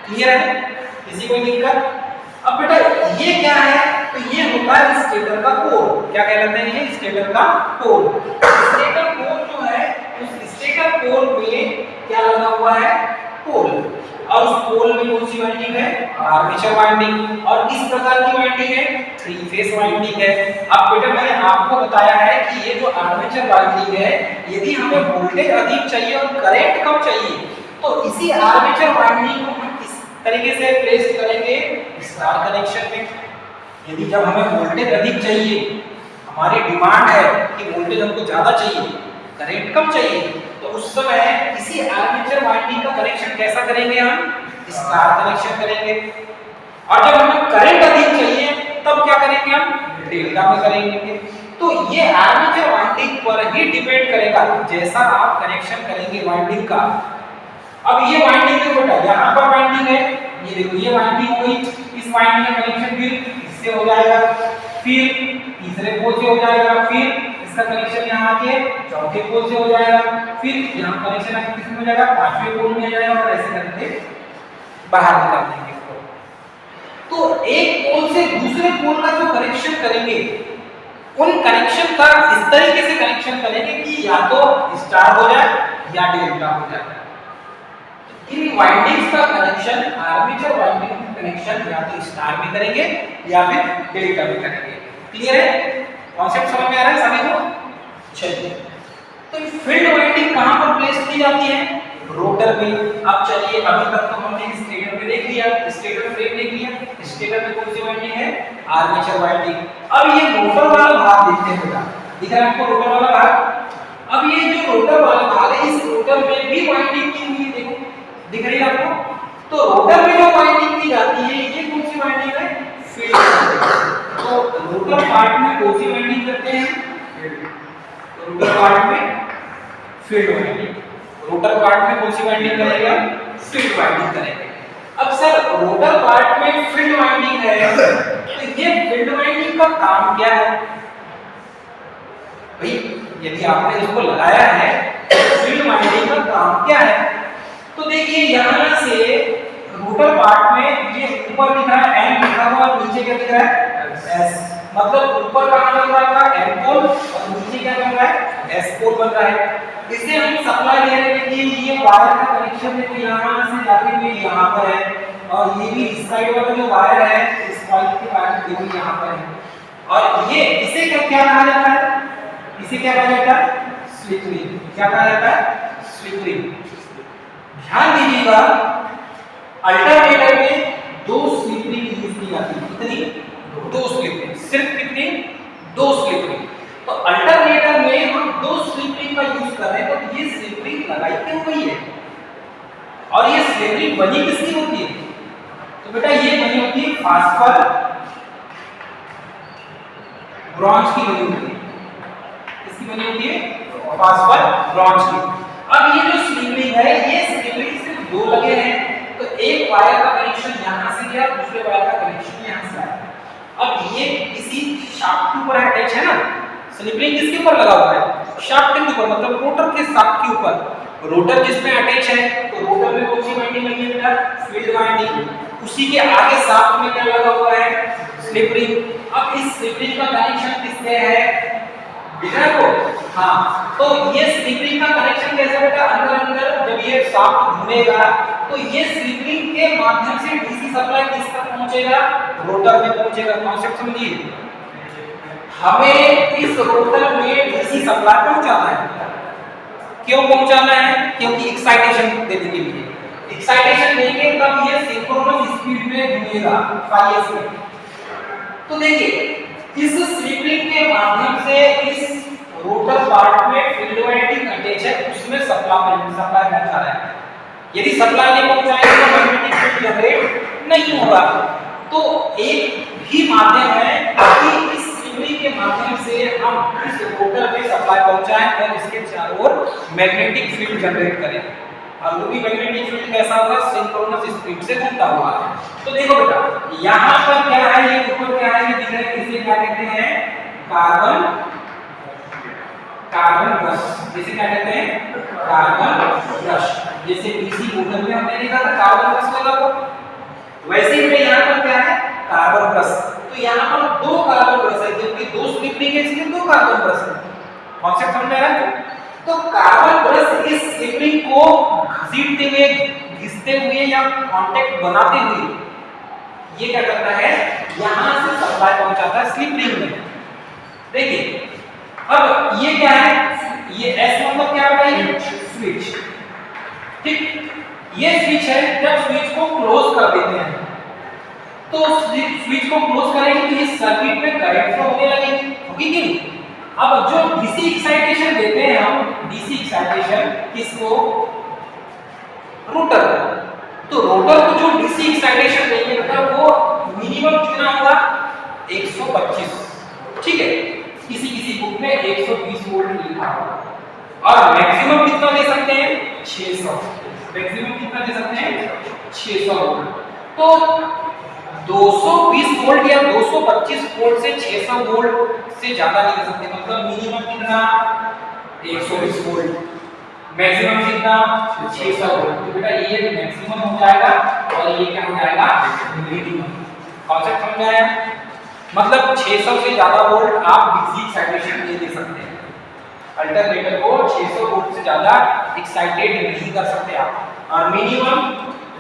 क्लियर है? किसी कोई दिक्कत? अब बेटा ये क्या है? तो ये होता है स्टेटर का कोर। क्या कहलाते हैं ये? स्टेटर का कोर। स्टेटर कोर जो है, उस स्टेटर कोर में क्या लगा हुआ है? पोल। और उस पोल में कौन सी वाइंडिंग है? Armature winding. और किस प्रकार की वाइंडिंग है? थ्री फेस वाइंडिंग है। अब बेटा मैंने आपको बताया है कि ये जो आर्मेचर वाइंडिंग है, यदि हमें वोल्टेज अधिक चाहिए और करंट कम चाहिए, तो इसी आर्मेचर वाइंडिंग को हम किस तरीके से प्लेस करेंगे? स्टार कनेक्शन में। यदि जब हमें वोल्टेज अधिक चाहिए, हमारी डिमांड है कि वोल्टेज हमको ज्यादा चाहिए, करंट कम चाहिए, तो उस समय इसी आर्मेचर वाइंडिंग का कनेक्शन कैसा करेंगे हम? स्टार कनेक्शन करेंगे। और जब हमें करंट अधिक चाहिए तब क्या करेंगे हम? डेल्टा में करेंगे। तो ये आर्मेचर वाइंडिंग पर ही डिपेंड करेगा, जैसा आप कनेक्शन करेंगे वाइंडिंग का। अब ये वाइंडिंग देखो बेटा, यहाँ पर वाइंडिंग है, ये देखो ये वाइंडिंग हुई, इस वाइंडिंग का कनेक्शन फिर इससे हो जाएगा, फिर तीसरे पोल से हो जाएगा, फिर इसका कनेक्शन यहाँ आके चौथे पोल से हो जाएगा, फिर यहाँ कनेक्शन आके किसमें हो जाएगा? पांचवें पोल में आ जाएगा। और ऐसे करके बाहर निकाल देंगे इसको। तो एक पोल से दूसरे पोल का जो कनेक्शन करेंगे, उन कनेक्शन का इस तरीके से कनेक्शन करेंगे कि या तो स्टार हो जाए या डेल्टा हो जाए। इन वाइंडिंग्स का कनेक्शन, आर्मेचर वाइंडिंग कनेक्शन या तो स्टार में करेंगे या फिर डेल्टा में करेंगे। क्लियर है? कॉन्सेप्ट समझ में आ रहा है सभी को? चलिए, तो फील्ड वाइंडिंग कहां पर प्लेस की जाती है? रोटर में। अब चलिए, अभी तक तो हमने स्टेटर में देख लिया, स्टेटर फ्रेम देख लिया, स्टेटर में कौन सी वाइंडिंग है? Armature winding. अब ये रोटर वाला भाग देखते हैं बेटा, दिख रहा है आपको रोटर वाला भाग? अब ये जो रोटर वाला भाग है, इस रोटर में भी वाइंडिंग की हुई है, देखो दिख रही है आपको? तो रोटर में जो वाइंडिंग की जाती है, ये कौन सी वाइंडिंग है? Field winding. तो रोटर पार्ट में कौन सी वाइंडिंग करते हैं? तो रोटर पार्ट में फील्ड वाइंडिंग। रोटर पार्ट में कौन सी वाइंडिंग करेंगे? फील्ड वाइंडिंग करेंगे। अब सर रोटर पार्ट में फील्ड वाइंडिंग है, तो ये फील्ड वाइंडिंग का काम क्या है भाई? यदि आपने इसको लगाया है तो फील्ड वाइंडिंग का काम क्या है? तो देखिए यहां से रोटर पार्ट में ये ऊपर दिख रहा है एन लिखा हुआ, नीचे क्या दिख रहा है एस, मतलब ऊपर कहां बन रहा है एन पोल और नीचे क्या बन रहा है एस पोल बन रहा है। इसे हम सप्लाई दे रहे हैं कि ये वायर का कनेक्शन देखो यहां से जाते हुए यहां पर है, और ये भी इस साइड वाला जो वायर है इस पाइप के वायर देखो यहां पर है, और ये इसे क्या कहा जाता है? इसे क्या कहा जाता है? Slip ring. क्या कहा जाता है? Slip ring. ध्यान दीजिएगा अल्टरनेटर में दो स्लिप रिंग यूज की जाती है। कितनी? दो स्लिप रिंग। सिर्फ कितनी? दो स्लिप रिंग। तो अल्टरनेटर में हम दो स्लिप रिंग का यूज कर रहे हैं, तो ये स्लिप रिंग लगाई क्यों गई है और ये स्लिप रिंग बनी किसकी होती है? तो बेटा ये बनी होती है फास्फर ब्रॉन्ज की बनी होती है। किसकी बनी होती है? फास्फर ब्रॉन्ज की। अब ये जो स्लिप रिंग है ये स्लिप रिंग सिर्फ दो लगे हैं, तो एक वायर का कनेक्शन यहां से गया, दूसरे वायर का कनेक्शन यहां से आया। अब ये किसी शाफ्ट के ऊपर अटैच है ना, स्लिप रिंग किसके ऊपर लगा हुआ है? शाफ्ट के ऊपर, मतलब रोटर के शाफ्ट के ऊपर। रोटर जिसमें अटैच है तो रोटर में कौन सी वाइंडिंग लगी है बेटा? Field winding. उसी के आगे शाफ्ट में क्या लगा हुआ है? Slip ring. अब इस स्लिप रिंग का कनेक्शन किससे है? दिख रहा है को? हाँ, तो ये स्लिप रिंग का कनेक्शन कैसे बेटा? अंदर अंदर जब ये शाफ्ट घूमेगा तो ये स्लिप रिंग के माध्यम से डीसी सप्लाई किस तक पहुंचेगा? रोटर में पहुंचेगा। कॉन्सेप्ट समझिए, हमें इस रोटर में डीसी सप्लाई पहुंचाना है। क्यों पहुंचाना है? क्योंकि एक्साइटेशन देने के लिए। एक्साइटेशन देंगे तब ये सिंक्रोनस स्पीड में घूमेगा फाइएस में। तो देखिए इस स्लिप रिंग के माध्यम से इस रोटर पार्ट में फील्ड वाइंडिंग अटैच है, उसमें सप्लाई पहुंचा रहा है। यदि सप्लाई नहीं पहुंचाएंगे तो मैग्नेटिक फील्ड जनरेट नहीं होगा। तो एक ही माध्यम है कि इस स्लिप रिंग के माध्यम से हम इस रोटर में सप्लाई पहुंचाएं और इसके चारों ओर मैग्नेटिक फील्ड जनरेट करें। और वो भी मैग्नेटिक फील्ड कैसा होगा? सिंक्रोनस स्पीड से घूमता हुआ। तो देखो बेटा यहाँ पर क्या है, ये ऊपर क्या है, ये दिख रहा है, इसे क्या कहते हैं? Carbon brush. जिसे क्या कहते हैं? Carbon brush. जैसे डीसी मोटर में हमने देखा था कार्बन ब्रश लगा हुआ, वैसे ही यहाँ पर क्या है? Carbon brush. तो यहाँ पर दो कार्बन ब्रश है, क्योंकि दो स्लिप रिंग है इसलिए दो कार्बन ब्रश है। कॉन्सेप्ट समझ में आ रहा है? तो कार्बन ब्रश इस स्लिप रिंग को घसीटते हुए, घिसते हुए या कांटेक्ट बनाते हुए ये क्या करता है? यहां से सप्लाई पहुंचाता है स्लिप रिंग में। देखिए अब ये क्या है? ये एस मतलब क्या है? स्विच। ठीक, ये स्विच है। जब स्विच को क्लोज कर देते हैं तो स्विच को क्लोज करेंगे तो ये सर्किट में करंट फ्लो होने लगेगी, होगी कि नहीं? अब जो डीसी एक्साइटेशन देते हैं हम, डीसी एक्साइटेशन किसको? रोटर। तो रोटर को जो डीसी एक्साइटेशन देंगे बेटा वो मिनिमम कितना होगा? 125। ठीक है, किसी बुक में 120 वोल्ट लिखा होगा। और मैक्सिमम कितना दे सकते हैं? 600। मैक्सिमम कितना दे सकते हैं? 600 वोल्ट। तो 220 वोल्ट या 225 वोल्ट से 600 वोल्ट से ज्यादा नहीं दे सकते। मतलब मिनिमम कितना? 120 वोल्ट, मैक्सिमम कितना? 600 वोल्ट। तो बेटा ये मैक्सिमम हो जाएगा और ये क्या हो जाएगा? मिनिमम। कॉन्सेप्ट समझ में आया? मतलब 600 से ज्यादा वोल्ट आप डीसी एक्साइटेशन नहीं दे सकते। अल्टरनेटर को 600 वोल्ट से ज्यादा एक्साइटेड नहीं कर सकते आप, और मिनिमम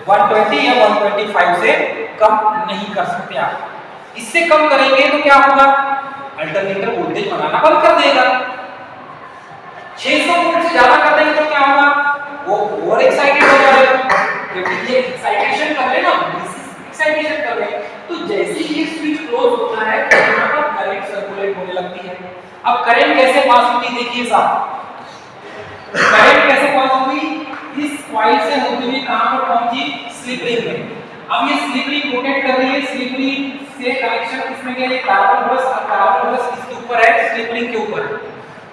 120 या 125 से कम नहीं कर सकते आप। इससे कम करेंगे तो क्या होगा? अल्टरनेटर वोल्टेज बनाना बंद कर देगा। 600 वोल्ट से ज्यादा कर देंगे तो क्या होगा? वो ओवर एक्साइटेड हो जाएगा, क्योंकि ये एक्साइटेशन कर रहे हैं ना, एक्साइटेशन कर रहे हैं। तो जैसे ही स्विच क्लोज होता है तो यहाँ पर करंट सर्कुलेट होने लगती है। अब करंट कैसे पास होती है? देखिए साहब, करंट कैसे पास हुई? इस कॉइल से होते हुए कहां पर पहुंची? स्लिप रिंग में। अब ये स्लिप रिंग रोटेट कर रही है, स्लिप रिंग से कनेक्शन किसमें गया? ये कार्बन ब्रश। कार्बन ब्रश किसके ऊपर है? स्लिप रिंग के ऊपर।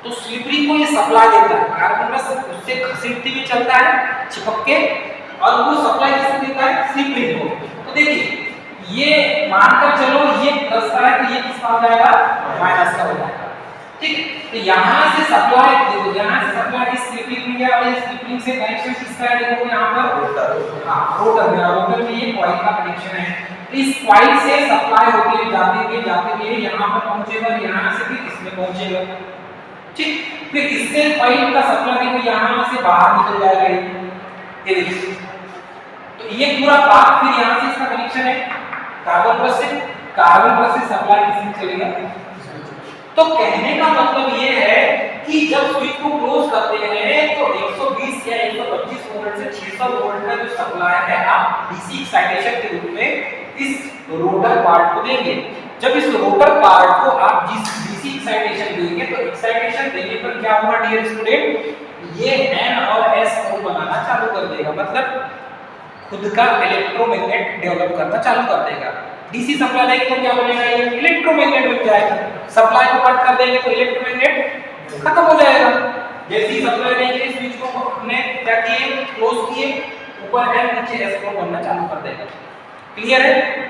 तो स्लिप रिंग को ये सप्लाई देता है, कार्बन ब्रश उससे घसीटते हुए चलता है चिपक के, और वो सप्लाई किसको देता है, स्लिप रिंग को। तो देखिए ये मानकर चलो ये प्लस का है तो ये किसका हो जाएगा, माइनस का हो जाएगा। ठीक, तो यहाँ से सप्लाई देखो, यहाँ से सप्लाई इस स्लिप रिंग में गया और ये स्लिप रिंग से कनेक्शन किसका है, देखो यहाँ पर रोटर, हाँ रोटर में, रोटर में ये कॉइल का कनेक्शन है। इस कॉइल से सप्लाई होते हुए जाते हुए यहाँ पर पहुंचेगा, यहाँ से भी इसमें पहुंचेगा। ठीक, फिर इससे कॉइल का सप्लाई देखो यहाँ से बाहर निकल जाएगा, ये देखिए। तो ये पूरा पाथ फिर यहाँ से इसका कनेक्शन है कार्बन प्लस से सप्लाई किसमें चलेगा। तो कहने का मतलब ये है कि जब स्विच को क्लोज करते हैं तो 120 या 125 वोल्ट से 600 वोल्ट का जो सप्लाई है आप डीसी एक्साइटेशन के रूप में इस रोटर पार्ट को देंगे। जब इस रोटर पार्ट को आप जिस डीसी एक्साइटेशन देंगे तो एक्साइटेशन देने पर क्या होगा डियर स्टूडेंट, ये एन और एस को बनाना चालू कर देगा, मतलब खुद का इलेक्ट्रोमैग्नेट डेवलप करना चालू कर देगा। डीसी सप्लाई देंगे तो क्या बनेगा, ये इलेक्ट्रोमैग्नेट बन जाएगा। सप्लाई को कट कर देंगे तो इलेक्ट्रोमैग्नेट खत्म हो जाएगा। जैसी सप्लाई देंगे स्विच को हमने क्या किए, क्लोज किए, ऊपर एन नीचे एस को बनना चालू कर देगा। क्लियर है।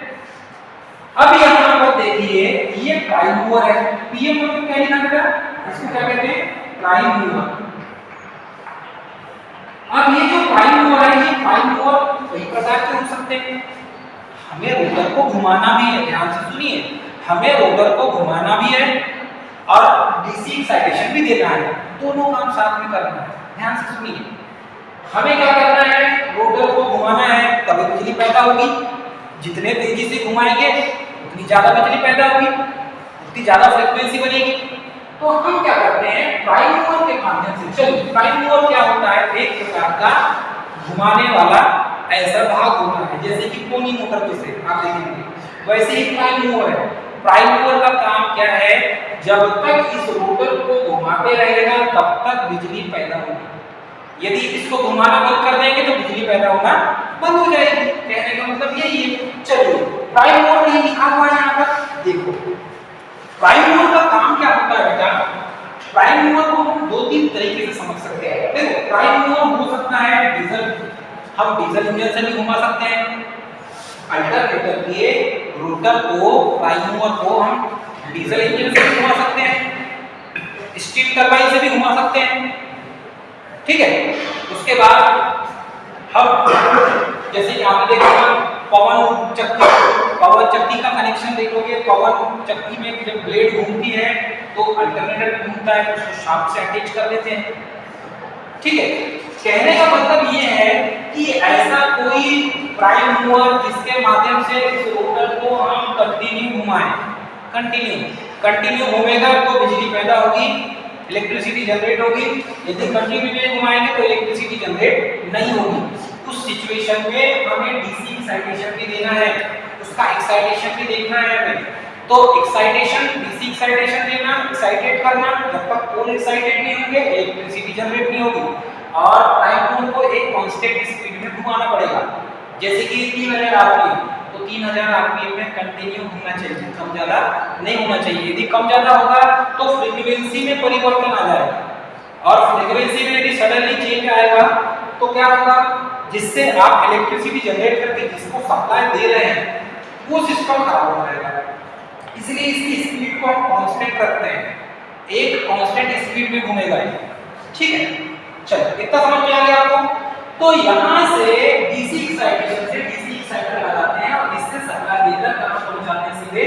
अब यहां पर देखिए ये प्राइम मूवर है, पीएम मतलब क्या लिखा बेटा, इसको क्या कहते हैं, प्राइम मूवर। अब ये जो प्राइम मूवर है, ये प्राइम मूवर कई प्रकार के हो सकते हैं। हमें रोटर को घुमाना भी है, ध्यान से सुनिए, हमें रोटर को घुमाना भी है और डीसी एक्साइटेशन भी देना है, दोनों काम साथ में करना है। ध्यान से सुनिए, हमें क्या करना है, रोटर को घुमाना है तभी बिजली पैदा होगी। जितने तेजी से घुमाएंगे उतनी ज्यादा बिजली पैदा होगी, उतनी ज्यादा फ्रीक्वेंसी बनेगी। तो हम क्या करते हैं, प्राइम मूवर के माध्यम से। चलिए प्राइम मूवर क्या होता है, एक प्रकार का घुमाने वाला ऐसा भाग होता है, जैसे कि पोनी मोटर जैसे आप देखेंगे वैसे ही प्राइम मूवर है। प्राइम मूवर का काम क्या है, जब तक इस रोटर को घुमाते रहेगा तब तक बिजली पैदा होगी। यदि इसको घुमाना बंद कर देंगे तो बिजली पैदा होना बंद हो जाएगी। कहने का मतलब यही है। चलिए प्राइम मूवर नहीं लिखा हुआ है यहाँ पर, देखो प्राइम मूवर का काम क्या होता है बेटा। प्राइम मूवर को हम दो तीन तरीके से समझ सकते हैं। देखो प्राइम मूवर हो सकता है डीजल, हम डीजल इंजन से भी घुमा सकते हैं। अल्टरनेटर के रोटर को, प्राइम मूवर को हम डीजल इंजन से भी घुमा सकते हैं, स्टीम टरबाइन से भी घुमा सकते हैं। ठीक है, उसके बाद हम जैसे कि आपने देखा पवन चक्की का कनेक्शन देखोगे, पवन चक्की में जब ब्लेड घूमती है तो अल्टरनेटर घूमता है, उसको शाफ्ट से अटैच कर देते हैं। ठीक है, कहने का मतलब ये है कि ऐसा कोई प्राइम मूवर जिसके माध्यम से इस रोटर को हम कंटिन्यू घुमाएं, कंटिन्यू घूमेगा तो बिजली पैदा होगी, इलेक्ट्रिसिटी जनरेट होगी। यदि कंटिन्यू नहीं घुमाएंगे तो इलेक्ट्रिसिटी जनरेट नहीं होगी। उस सिचुएशन में हमें डीसी एक्साइटेशन भी देना है, उसका एक्साइटेशन भी देखना है हमें। तो एक्साइटेशन, डीसी एक्साइटेशन देना, एक्साइटेड करना, जब तक पोल एक्साइटेड नहीं होंगे इलेक्ट्रिसिटी जनरेट नहीं होगी। और प्राइम मूवर को एक कांस्टेंट स्पीड में घुमाना पड़ेगा, जैसे कि 3000 आरपीएम, तो 3000 आरपीएम में कंटिन्यू घूमना चाहिए, कम ज्यादा नहीं होना चाहिए। यदि कम ज्यादा होगा तो फ्रीक्वेंसी में परिवर्तन आ जाएगा, और फ्रीक्वेंसी में यदि सडनली चेंज आएगा तो क्या होगा, जिससे आप इलेक्ट्रिसिटी जनरेट करके जिसको सप्लाई दे रहे हैं वो सिस्टम खराब हो जाएगा। इसलिए इसकी स्पीड को हम कांस्टेंट रखते हैं, एक कांस्टेंट स्पीड में घूमेगा। ठीक है, चलो इतना समझ में आ गया आपको। तो यहाँ से डीसी एक्साइटेशन से डीसी एक्साइटर लगाते हैं और इससे सप्लाई देकर कहाँ पहुँचाते हैं, सीधे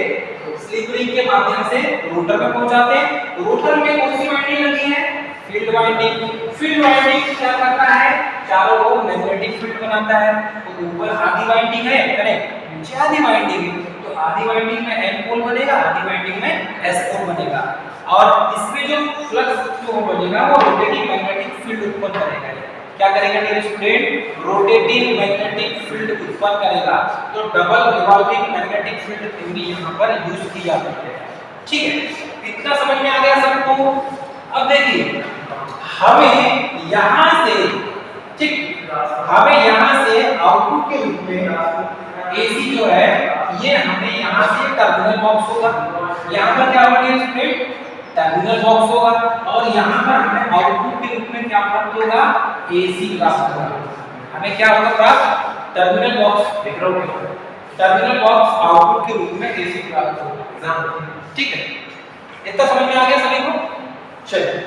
स्लिप रिंग के माध्यम से रोटर में पहुँचाते हैं। रोटर में कौन सी वाइंडिंग लगी है, फील्ड वाइंडिंग। फील्ड वाइंडिंग क्या करता है, चारों ओर मैग्नेटिक फील्ड बनाता है। तो ऊपर आधी वाइंडिंग है करेक्ट, नीचे आधी वाइंडिंग है, तो आधी वाइंडिंग में एन पोल बनेगा, आधी वाइंडिंग में एस पोल बनेगा। और इसमें जो फ्लक्स जो बनेगा वो रोटेटिंग मैग्नेटिक फील्ड उत्पन्न करेगा। क्या करेगा dear student, rotating magnetic field उत्पन्न करेगा। तो double revolving magnetic field theory यहाँ पर यूज की जाती है। ठीक है, इतना समझ में आ गया सबको। अब देखिए हमें यहाँ से, ठीक, हमें यहाँ से आउटपुट के रूप में एसी जो है ये हमें यहाँ से टर्मिनल बॉक्स होगा, यहाँ पर क्या होगा स्टूडेंट, टर्मिनल बॉक्स होगा, और यहाँ पर हमें आउटपुट के रूप में क्या प्राप्त होगा, एसी प्राप्त होगा। हमें क्या होगा प्राप्त, टर्मिनल बॉक्स दिख रहा होगा, टर्मिनल बॉक्स आउटपुट के रूप में एसी प्राप्त होगा। ठीक है, इतना समझ में आ गया सभी को? चलिए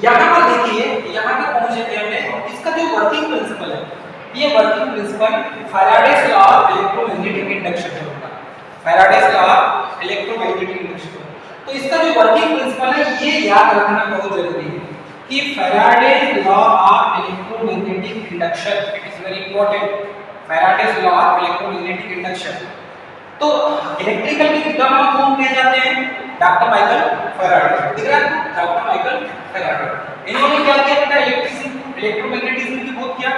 यहाँ पर देखिए, यहाँ पे पहुंचे थे हमने, इसका जो वर्किंग प्रिंसिपल है, ये working principle Faraday's law of electromagnetic induction है होगा, Faraday's law of electromagnetic induction. तो इसका जो वर्किंग प्रिंसिपल है ये याद रखना बहुत जरूरी है कि Faraday's law of electromagnetic induction, it is very important, Faraday's law of electromagnetic induction. तो इलेक्ट्रिकल के पितामह कौन कहे जाते हैं? डॉक्टर माइकल फैराडे, दिख रहा है, डॉक्टर माइकल फैराडे। इन्होंने क्या किया बेटा, इलेक्ट्रोमैग्नेटिज्म की खोज किया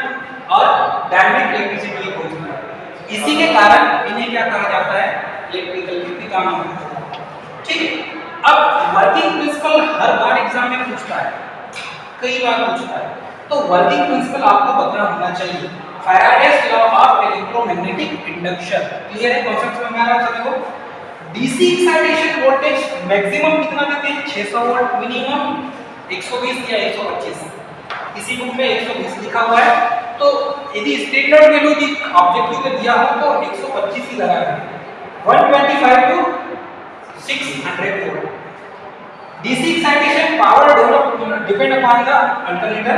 और डायनेमिक इलेक्ट्रिसिटी की खोज किया। इसी के कारण इन्हें क्या कहा जाता है, इलेक्ट्रिकल के पितामह। ठीक है, अब वर्किंग प्रिंसिपल हर बार एग्जाम में पूछता है, कई बार पूछता है, तो वर्किंग प्रिंसिपल आपको पता होना चाहिए। Faraday's law of electromagnetic induction, clear है? कॉन्सेप्ट समझ में आ रहा है सभी को? डीसी एक्साइटेशन वोल्टेज मैक्सिमम कितना देते हैं? 600 वोल्ट, मिनिमम 120 या 125, इसी बुक में 120 लिखा हुआ है। तो यदि स्टैंडर्ड वैल्यू दी ऑब्जेक्टिव में दिया हो तो 125 ही लगाना है, 125 to 600 volt. DC excitation power develop depend upon the alternator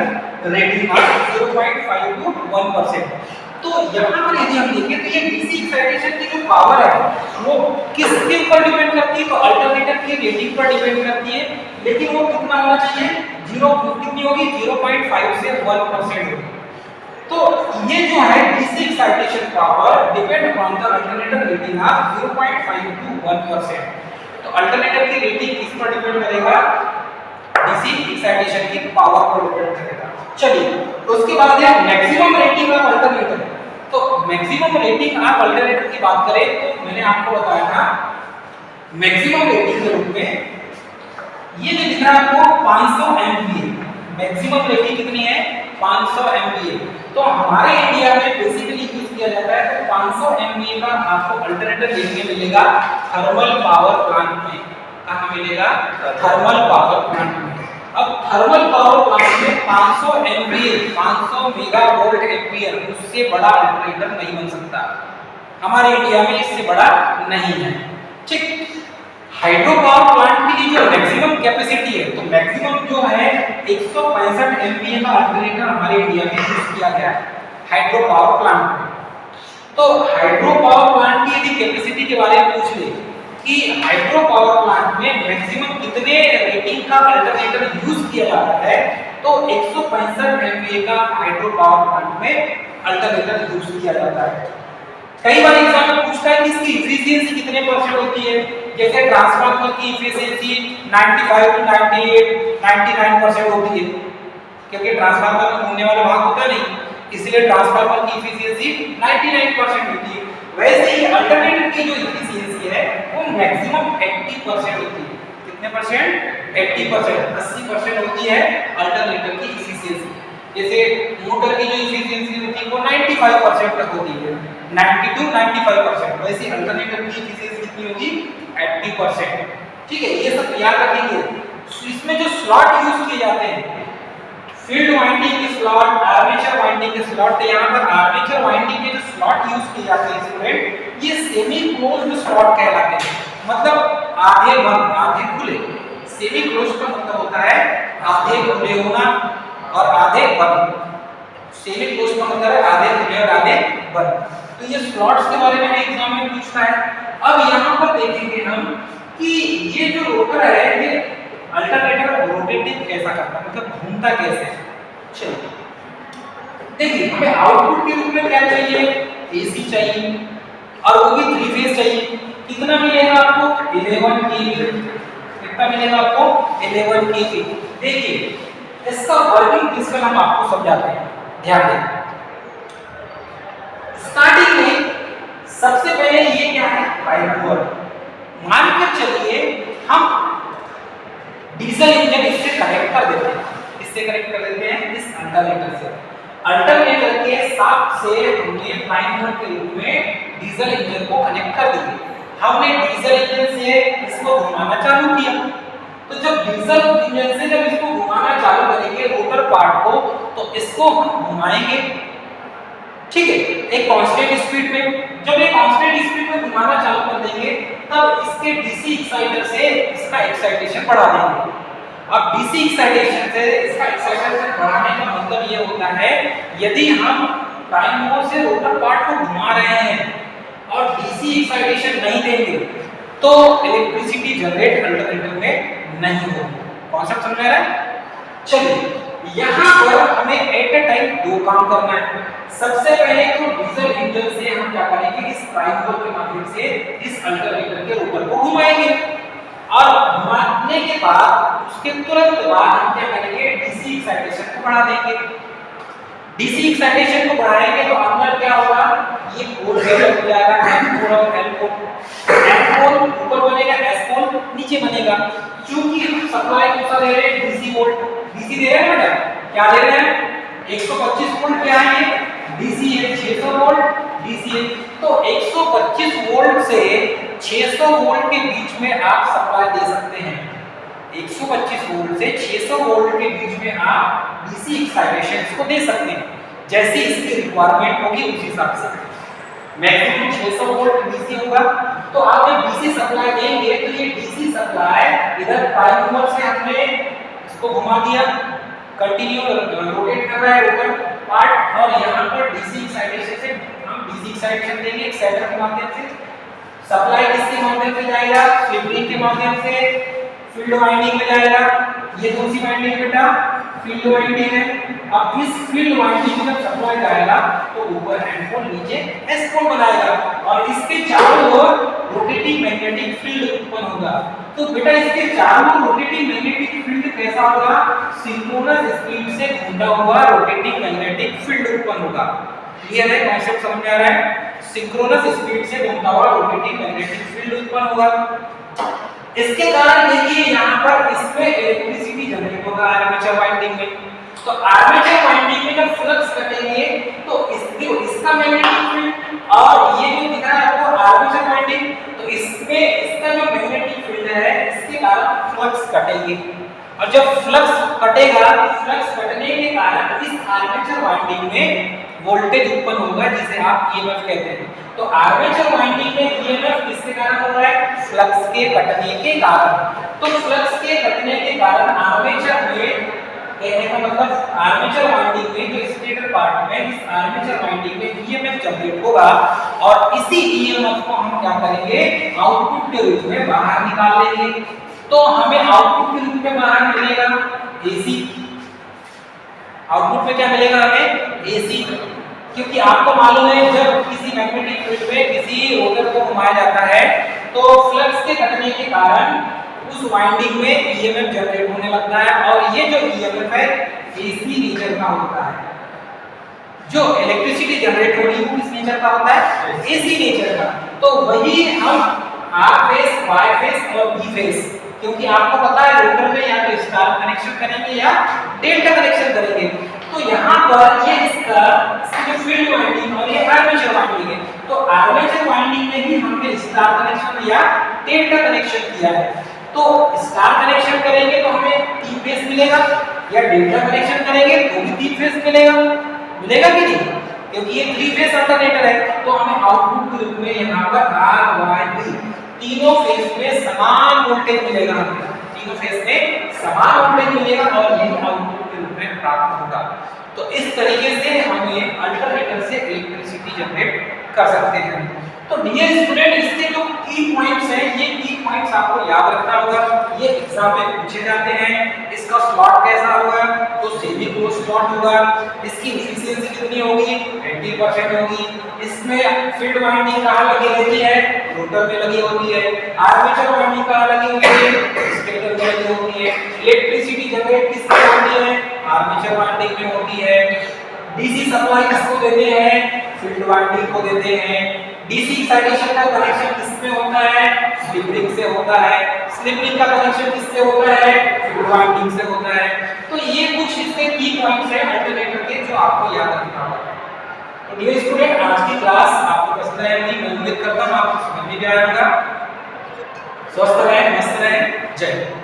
rating of 0.5 to 1%। तो यहाँ पर यदि हम देखें तो ये डीसी एक्साइटेशन की जो पावर है वो किसके ऊपर डिपेंड करती है? तो अल्टरनेटर की रेटिंग पर डिपेंड करती है, लेकिन वो कितना होना चाहिए? 0 कितनी होगी? 0.5 से 1% होगी। तो ये जो है DC excitation power depend upon the alternator rating of 0.5 to 1%। तो अल्टरनेटर की रेटिंग किस पर डिपेंड करेगा? डीसी एक्साइटेशन की पावर पर डिपेंड करेगा। चलिए, उसके बाद है मैक्सिमम रेटिंग ऑफ अल्टरनेटर। तो मैक्सिमम रेटिंग ऑफ अल्टरनेटर की बात करें तो मैंने आपको बताया था मैक्सिमम रेटिंग के रूप में ये जो दिख रहा है आपको 500 एमवीए, मैक्सिमम रेटिंग कितनी है? 500 एमवीए। तो हमारे इंडिया में बेसिकली यूज किया जाता है तो 500 एमवीए का आपको अल्टरनेटर देखने मिलेगा थर्मल पावर प्लांट में। कहां मिलेगा? थर्मल पावर प्लांट में। अब थर्मल पावर प्लांट में 500 एमवीए, 500 मेगावोल्ट एम्पीयर, उससे बड़ा अल्टरनेटर नहीं बन सकता हमारे इंडिया में, इससे बड़ा नहीं है। ठीक, हाइड्रो पावर प्लांट की जो मैक्सिमम कैपेसिटी है, तो मैक्सिमम जो है 165 एमवीए का अल्टरनेटर हमारे इंडिया में यूज किया गया है हाइड्रो पावर प्लांट में। तो हाइड्रो पावर प्लांट की यदि कैपेसिटी के बारे में पूछ ले कि हाइड्रो पावर प्लांट में मैक्सिमम कितने रेटिंग का अल्टरनेटर यूज किया जाता है, तो 165 एमवीए का हाइड्रो पावर प्लांट में अल्टरनेटर यूज किया जाता है। कई बार एग्जाम में पूछता है कि इसकी एफिशिएंसी कितने परसेंट होती है, जैसे ट्रांसफार्मर की एफिशिएंसी 95 टू 98, 99% होती है, क्योंकि ट्रांसफार्मर में घूमने वाला भाग होता नहीं, इसलिए ट्रांसफार्मर की एफिशिएंसी 99% होती है। वैसे ही अल्टरनेटर की जो एफिशिएंसी है वो मैक्सिमम 80% होती है। कितने परसेंट? 80%, 80% होती है अल्टरनेटर की एफिशिएंसी। जैसे मोटर की जो एफिशिएंसी होती है वो 95% तक होती है, 90 टू 95%। वैसे अल्टरनेटर की एफिशिएंसी कितनी होगी? 80%। ठीक है, ये सब याद रखेंगे। इसमें जो स्लॉट यूज किए जाते हैं, फील्ड वाइंडिंग के स्लॉट, आर्मेचर वाइंडिंग के स्लॉट, तो यहाँ पर आर्मेचर वाइंडिंग के जो स्लॉट यूज किए जाते हैं स्टूडेंट, ये सेमी क्लोज्ड स्लॉट कहलाते हैं, मतलब आधे बंद आधे खुले। सेमी क्लोज्ड का मतलब होता है आधे खुले होना और आधे बंद। सेमी क्लोज्ड का मतलब है आधे खुले और आधे बंद। तो ये स्लॉट्स के बारे में एग्जाम में पूछता है। अब यहाँ पर देखेंगे हम कि ये जो रोटर है ये अल्टरनेटर रोटेटिंग कैसा करता है, मतलब घूमता कैसे है। चलिए देखिए, हमें आउटपुट के रूप में क्या चाहिए? एसी चाहिए और वो भी 3 फेज चाहिए। कितना मिलेगा आपको? 11 केवी। कितना मिलेगा आपको? 11 केवी। देखिए इसका वर्किंग प्रिंसिपल हम आपको समझाते हैं, ध्यान दें। स्टार्टिंग में सबसे पहले ये क्या है? Prime mover. मानकर चलिए हम डीजल इंजन इससे कनेक्ट कर देते हैं, इससे कनेक्ट कर देते हैं इस अल्टरनेटर से। अल्टरनेटर के साथ से हमने प्राइम मूवर के रूप में डीजल इंजन को कनेक्ट कर दिया। हमने डीजल इंजन से इसको घुमाना चालू किया, तो जब डीजल इंजन से जब इसको घुमाना चालू करेंगे रोटर पार्ट को, तो इसको हम घुमाएंगे, ठीक है, एक कांस्टेंट स्पीड में। जब ये कांस्टेंट स्पीड में घुमाना चालू कर देंगे तब इसके डीसी एक्साइटर से इसका एक्साइटेशन बढ़ा देंगे। अब डीसी एक्साइटेशन से इसका एक्साइटेशन बढ़ाने का मतलब ये होता है, यदि हम प्राइम मूवर से रोटर पार्ट को घुमा रहे हैं और डीसी एक्साइटेशन नहीं देंगे तो इलेक्ट्रिसिटी जनरेट अल्टरनेटर में नहीं होगी। कॉन्सेप्ट समझ रहा है? चलिए यहाँ पर हमें एट अ टाइम दो काम करना है। सबसे पहले तो डीजल इंजन से हम क्या करेंगे, इस प्राइम मूवर के माध्यम से इस अल्टरनेटर के रोटर को घुमाएंगे और घुमाने के बाद उसके तुरंत बाद हम क्या करेंगे, डीसी एक्साइटेशन को बढ़ा देंगे। डीसी एक्साइटेशन को बढ़ाएंगे तो अंदर क्या होगा, ये पोल डेवलप हो जाएगा, एन पोल और एल पोल। एन पोल ऊपर बनेगा, एस पोल नीचे बनेगा। क्योंकि हम सप्लाई कौन सा दे रहे हैं, डीसी वोल्ट, डीसी दे रहे हैं बेटा, क्या दे रहे हैं 125 वोल्ट, क्या है ये डीसी है, 600 वोल्ट डीसी है। तो 125 वोल्ट से 600 वोल्ट के बीच में आप सप्लाई दे सकते हैं। 125 वोल्ट से 600 वोल्ट के बीच में आप डीसी एक्साइटेशन को दे सकते हैं, जैसी इसकी रिक्वायरमेंट होगी उस हिसाब से। मैक्सिमम 600 वोल्ट डीसी होगा, तो आप जब डीसी सप्लाई देंगे तो ये डीसी सप्लाई इधर प्राइम मूवर से हमने इसको घुमा दिया, कंटिन्यू रोटेट कर रहा है रोटर पार्ट, और यहाँ पर डीसी एक्साइटेशन से हम डीसी एक्साइटेशन देंगे एक्साइटर के माध्यम से। सप्लाई किसके माध्यम से जाएगा, स्लिप रिंग के माध्यम से फील्ड वाइंडिंग में जाएगा। ये कौन सी वाइंडिंग बेटा, फील्ड वाइंडिंग है। अब इस फील्ड वाइंडिंग में सप्लाई जाएगा तो ऊपर एन पोल नीचे एस पोल बनाएगा और इसके चारों ओर रोटेटिंग मैग्नेटिक फील्ड उत्पन्न होगा। तो बेटा इसके चारों रोटेटिंग मैग्नेटिक फील्ड कैसा होगा, सिंक्रोनस स्पीड से घूमता हुआ रोटेटिंग मैग्नेटिक फील्ड उत्पन्न होगा। क्लियर है, कॉन्सेप्ट समझ आ रहा है? सिंक्रोनस स्पीड से घूमता हुआ रोटेटिंग मैग्नेटिक फील्ड उत्पन्न होगा। इसके कारण देखिए यहाँ पर इसमें इलेक्ट्रिसिटी जनरेट होगा आर्मेचर वाइंडिंग में। तो आर्मेचर वाइंडिंग में जब फ्लक्स कटेंगे तो इसका मैग्नेटिक फील्ड और ये जो दिख रहा है आपको आर्मेचर वाइंडिंग, तो इसमें इसका जो मैग्नेटिक फील्ड है इसके कारण फ्लक्स कटेंगे। और जब फ्लक्स कटेगा, फ्लक्स कटने के कारण इस आर्मेचर वाइंडिंग में वोल्टेज उत्पन्न होगा जिसे आप ईएमएफ कहते हैं। तो आर्मेचर वाइंडिंग में ईएमएफ किसके कारण हो रहा है, फ्लक्स के कटने के कारण। तो फ्लक्स के कटने के कारण आर्मेचर में, कहने का मतलब आर्मेचर वाइंडिंग में जो स्टेटर पार्ट में, इस आर्मेचर वाइंडिंग में ईएमएफ जनरेट होगा और इसी ईएमएफ को हम क्या करेंगे, आउटपुट के रूप में बाहर निकाल लेंगे। तो हमें आउटपुट के रूप में बाहर मिलेगा एसी। आउटपुट में क्या मिलेगा हमें, एसी। क्योंकि आपको मालूम है जब किसी मैग्नेटिक फील्ड में किसी रोटर को घुमाया जाता है तो फ्लक्स के कटने के कारण उस वाइंडिंग में ईएमएफ जनरेट होने लगता है और ये जो ईएमएफ है एसी नेचर का होता है। जो इलेक्ट्रिसिटी जनरेट हो रही है वो किस नेचर का होता है, एसी नेचर का। तो वही हम आर फेस, वाई फेस और बी फेस, क्योंकि आपको पता है रोटर में या तो स्टार कनेक्शन करेंगे या डेल्टा कनेक्शन करेंगे। तो यहाँ पर ये इसका जो फील्ड वाइंडिंग और ये आर्मेचर वाइंडिंग है, तो आर्मेचर वाइंडिंग में ही हमने स्टार कनेक्शन या डेल्टा कनेक्शन किया है। तो स्टार कनेक्शन करेंगे तो हमें 3 फेस मिलेगा, या डेल्टा कनेक्शन करेंगे तो भी 3 फेस मिलेगा, मिलेगा कि नहीं, क्योंकि ये 3 फेस अल्टरनेटर है। तो हमें आउटपुट के रूप में यहाँ पर आर वाई बी तीनों फेस में समान वोल्टेज मिलेगा, हमें तीनों फेस में समान वोल्टेज मिलेगा और यही आउटपुट के रूप में प्राप्त होगा। तो इस तरीके से हमें अल्टरनेटर से इलेक्ट्रिसिटी जनरेट कर सकते हैं। तो डियर स्टूडेंट, इसके जो की पॉइंट्स हैं, ये की पॉइंट्स आपको याद रखना होगा, ये एग्जाम में पूछे जाते हैं। इसका स्लॉट कैसा होगा, तो सेमी क्लोज स्लॉट होगा। इसकी एफिशिएंसी कितनी होगी, 80% होगी। इसमें फील्ड वाइंडिंग कहाँ लगी रहती है, रोटर में लगी होती है। आर्मेचर वाइंडिंग कहाँ लगी होती है, स्टेटर में लगी होती है। इलेक्ट्रिसिटी जनरेट किससे होती है, आर्मेचर वाइंडिंग में होती है। डीसी सप्लाई किसको देते हैं, फील्ड वाइंडिंग को देते हैं। डीसी एक्साइटेशन का कनेक्शन किसमें होता है, स्लिप रिंग से होता है। स्लिप रिंग का कनेक्शन किससे होता है, फील्ड वाइंडिंग से होता है। तो ये कुछ इसके की पॉइंट्स हैं अल्टरनेटर के जो आपको याद रखना होगा। तो डियर स्टूडेंट, आज की क्लास आपको पसंद आई होगी, मैं उम्मीद करता हूं आपको समझ में आया होगा। स्वस्थ रहें, मस्त रहें, जय हिंद।